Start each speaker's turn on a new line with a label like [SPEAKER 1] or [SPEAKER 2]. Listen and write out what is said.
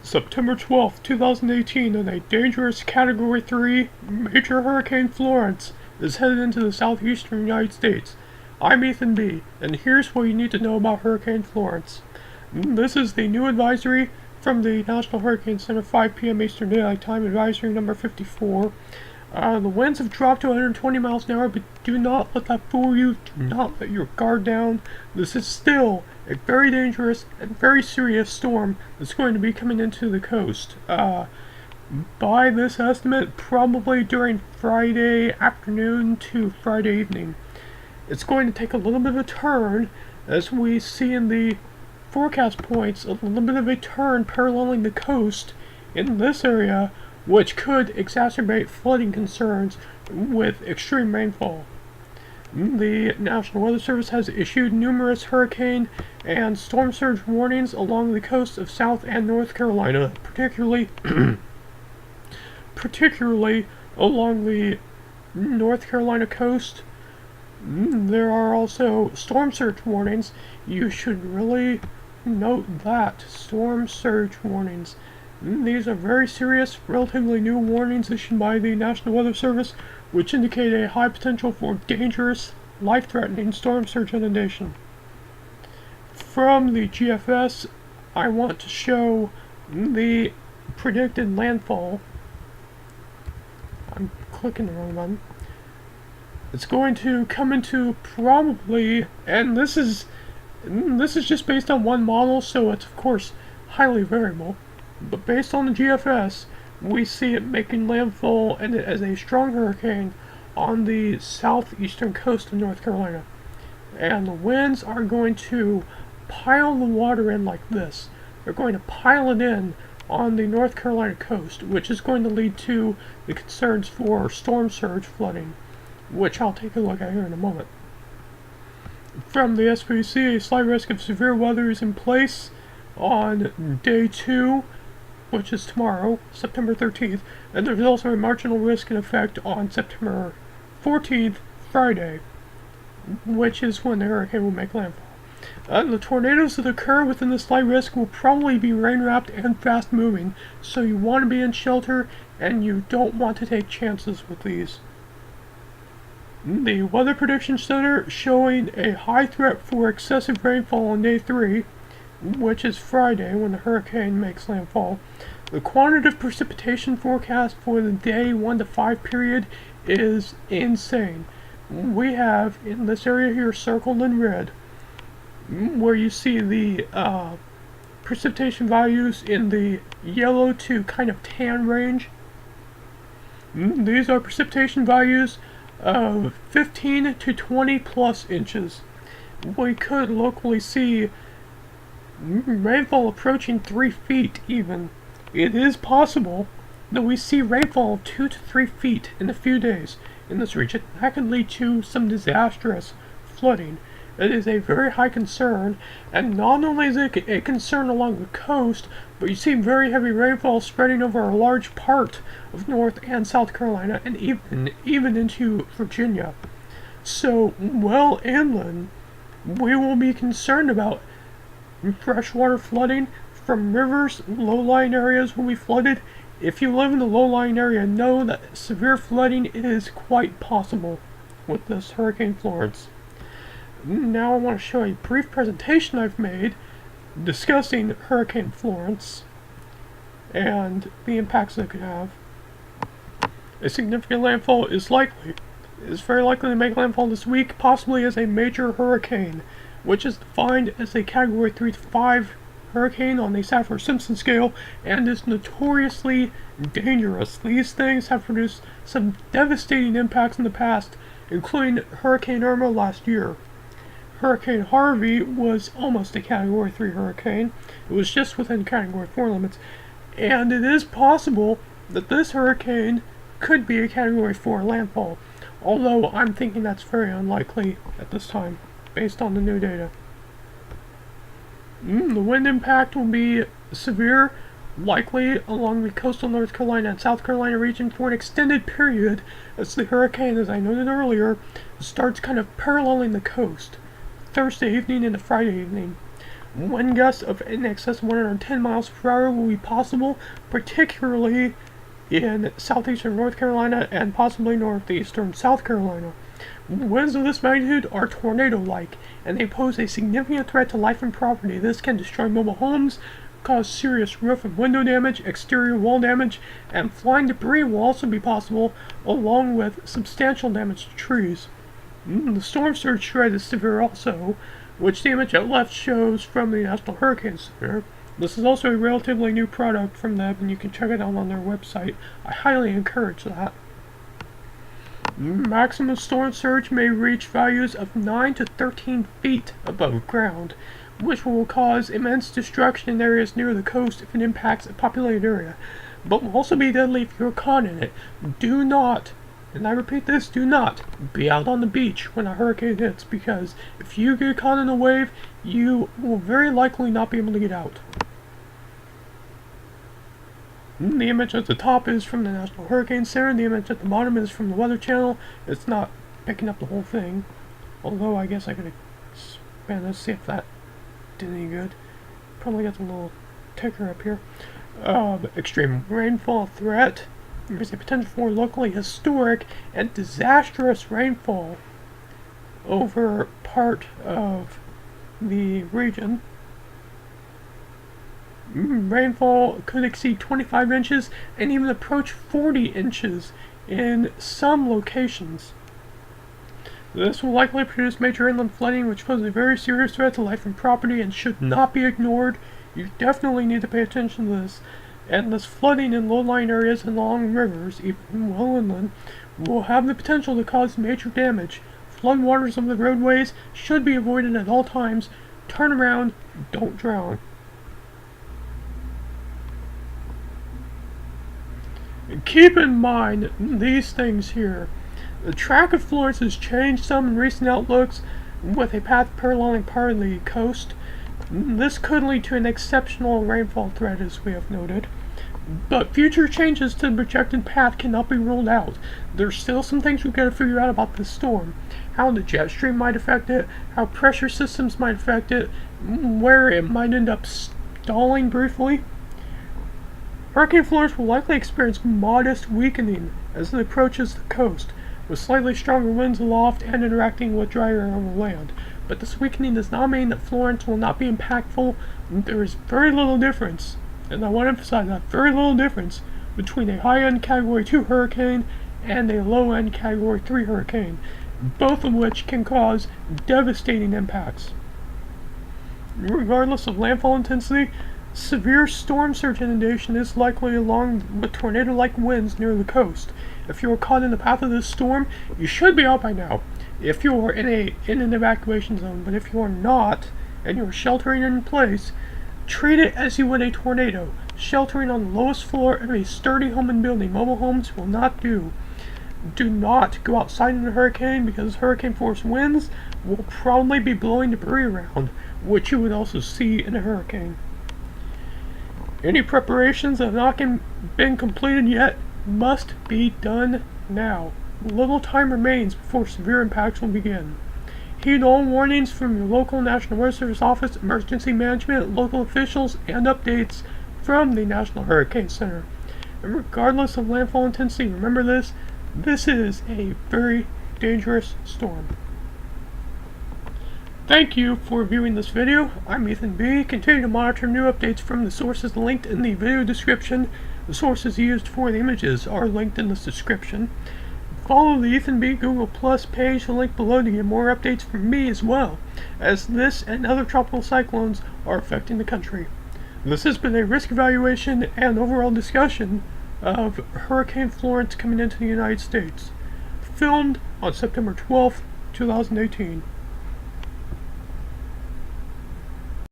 [SPEAKER 1] September 12th, 2018, and a dangerous Category 3 major hurricane Florence is headed into the southeastern United States. I'm Ethan B., and here's what you need to know about Hurricane Florence. This is the new advisory from the National Hurricane Center, 5 p.m. Eastern Daylight Time, advisory number 54. The winds have dropped to 120 miles an hour, but do not let that fool you. Do not let your guard down. This is still a very dangerous and very serious storm that's going to be coming into the coast. By this estimate, probably during Friday afternoon to Friday evening. It's going to take a little bit of a turn, as we see in the forecast points, a little bit of a turn paralleling the coast in this area, which could exacerbate flooding concerns with extreme rainfall. The National Weather Service has issued numerous hurricane and storm surge warnings along the coast of South and North Carolina, particularly along the North Carolina coast. There are also storm surge warnings. You should really note that. Storm surge warnings. These are very serious, relatively new warnings issued by the National Weather Service, which indicate a high potential for dangerous, life-threatening storm surge inundation. From the GFS, I want to show the predicted landfall. I'm clicking the wrong button. It's going to come into probably, and this is just based on one model, so it's of course highly variable. But based on the GFS, we see it making landfall and as a strong hurricane on the southeastern coast of North Carolina. And the winds are going to pile the water in like this. They're going to pile it in on the North Carolina coast, which is going to lead to the concerns for storm surge flooding, which I'll take a look at here in a moment. From the SPC, a slight risk of severe weather is in place on day 2, which is tomorrow, September 13th, and there's also a marginal risk in effect on September 14th, Friday, which is when the hurricane will make landfall. The tornadoes that occur within the slight risk will probably be rain-wrapped and fast-moving, so you want to be in shelter, and you don't want to take chances with these. The Weather Prediction Center showing a high threat for excessive rainfall on day 3, which is Friday when the hurricane makes landfall. The quantitative precipitation forecast for the day 1 to 5 period is insane. We have in this area here circled in red, where you see the precipitation values in the yellow to kind of tan range. These are precipitation values of 15 to 20 plus inches. We could locally see rainfall approaching 3 feet even. It is possible that we see rainfall of 2 to 3 feet in a few days in this region. That could lead to some disastrous flooding. It is a very high concern, and not only is it a concern along the coast, but you see very heavy rainfall spreading over a large part of North and South Carolina, and even into Virginia. So, well inland, we will be concerned about freshwater flooding from rivers. Low-lying areas will be flooded. If you live in the low-lying area, know that severe flooding is quite possible with this Hurricane Florence. Now I want to show a brief presentation I've made discussing Hurricane Florence and the impacts it could have. A significant landfall is likely. It is very likely to make landfall this week, possibly as a major hurricane, which is defined as a Category 3 to 5 hurricane on the Saffir-Simpson scale and is notoriously dangerous. These things have produced some devastating impacts in the past, including Hurricane Irma last year. Hurricane Harvey was almost a Category 3 hurricane. It was just within Category 4 limits, and it is possible that this hurricane could be a Category 4 landfall, although I'm thinking that's very unlikely at this time, based on the new data. The wind impact will be severe, likely along the coastal North Carolina and South Carolina region for an extended period, as the hurricane, as I noted earlier, starts kind of paralleling the coast Thursday evening into Friday evening. Wind gusts of in excess of 110 miles per hour will be possible, particularly in southeastern North Carolina and possibly northeastern South Carolina. Winds of this magnitude are tornado-like, and they pose a significant threat to life and property. This can destroy mobile homes, cause serious roof and window damage, exterior wall damage, and flying debris will also be possible, along with substantial damage to trees. The storm surge threat is severe also, which the image at left shows from the National Hurricane Center. This is also a relatively new product from them, and you can check it out on their website. I highly encourage that. Maximum storm surge may reach values of 9 to 13 feet above ground, which will cause immense destruction in areas near the coast if it impacts a populated area, but will also be deadly if you're caught in it. Do not, and I repeat this, do not be out on the beach when a hurricane hits, because if you get caught in a wave, you will very likely not be able to get out. The image at the top is from the National Hurricane Center. The image at the bottom is from the Weather Channel. It's not picking up the whole thing, although I guess I could expand this, see if that did any good. Probably got the little ticker up here. Extreme rainfall threat. There's a potential for locally historic and disastrous rainfall over part of the region. Rainfall could exceed 25 inches and even approach 40 inches in some locations. This will likely produce major inland flooding, which poses a very serious threat to life and property and should not be ignored. You definitely need to pay attention to this. And this flooding in low-lying areas and along rivers, even well inland, will have the potential to cause major damage. Floodwaters of the roadways should be avoided at all times. Turn around, don't drown. Keep in mind these things here. The track of Florence has changed some in recent outlooks, with a path paralleling part of the coast. This could lead to an exceptional rainfall threat, as we have noted. But future changes to the projected path cannot be ruled out. There's still some things we've got to figure out about this storm. How the jet stream might affect it, how pressure systems might affect it, where it might end up stalling briefly. Hurricane Florence will likely experience modest weakening as it approaches the coast, with slightly stronger winds aloft and interacting with drier air on the land. But this weakening does not mean that Florence will not be impactful. There is very little difference, and I want to emphasize that, very little difference between a high-end Category 2 hurricane and a low-end Category 3 hurricane, both of which can cause devastating impacts. Regardless of landfall intensity, severe storm surge inundation is likely along with tornado-like winds near the coast. If you are caught in the path of this storm, you should be out by now if you are in an evacuation zone. But if you are not, and you are sheltering in place, treat it as you would a tornado, sheltering on the lowest floor of a sturdy home and building. Mobile homes will not do. Do not go outside in a hurricane, because hurricane force winds will probably be blowing debris around, which you would also see in a hurricane. Any preparations that have not been completed yet must be done now. Little time remains before severe impacts will begin. Heed all warnings from your local National Weather Service office, emergency management, local officials, and updates from the National Hurricane Center. And regardless of landfall intensity, remember this is a very dangerous storm. Thank you for viewing this video. I'm Ethan B. Continue to monitor new updates from the sources linked in the video description. The sources used for the images are linked in this description. Follow the Ethan B. Google Plus page, the link below, to get more updates from me as well, as this and other tropical cyclones are affecting the country. This has been a risk evaluation and overall discussion of Hurricane Florence coming into the United States, filmed on September 12th, 2018.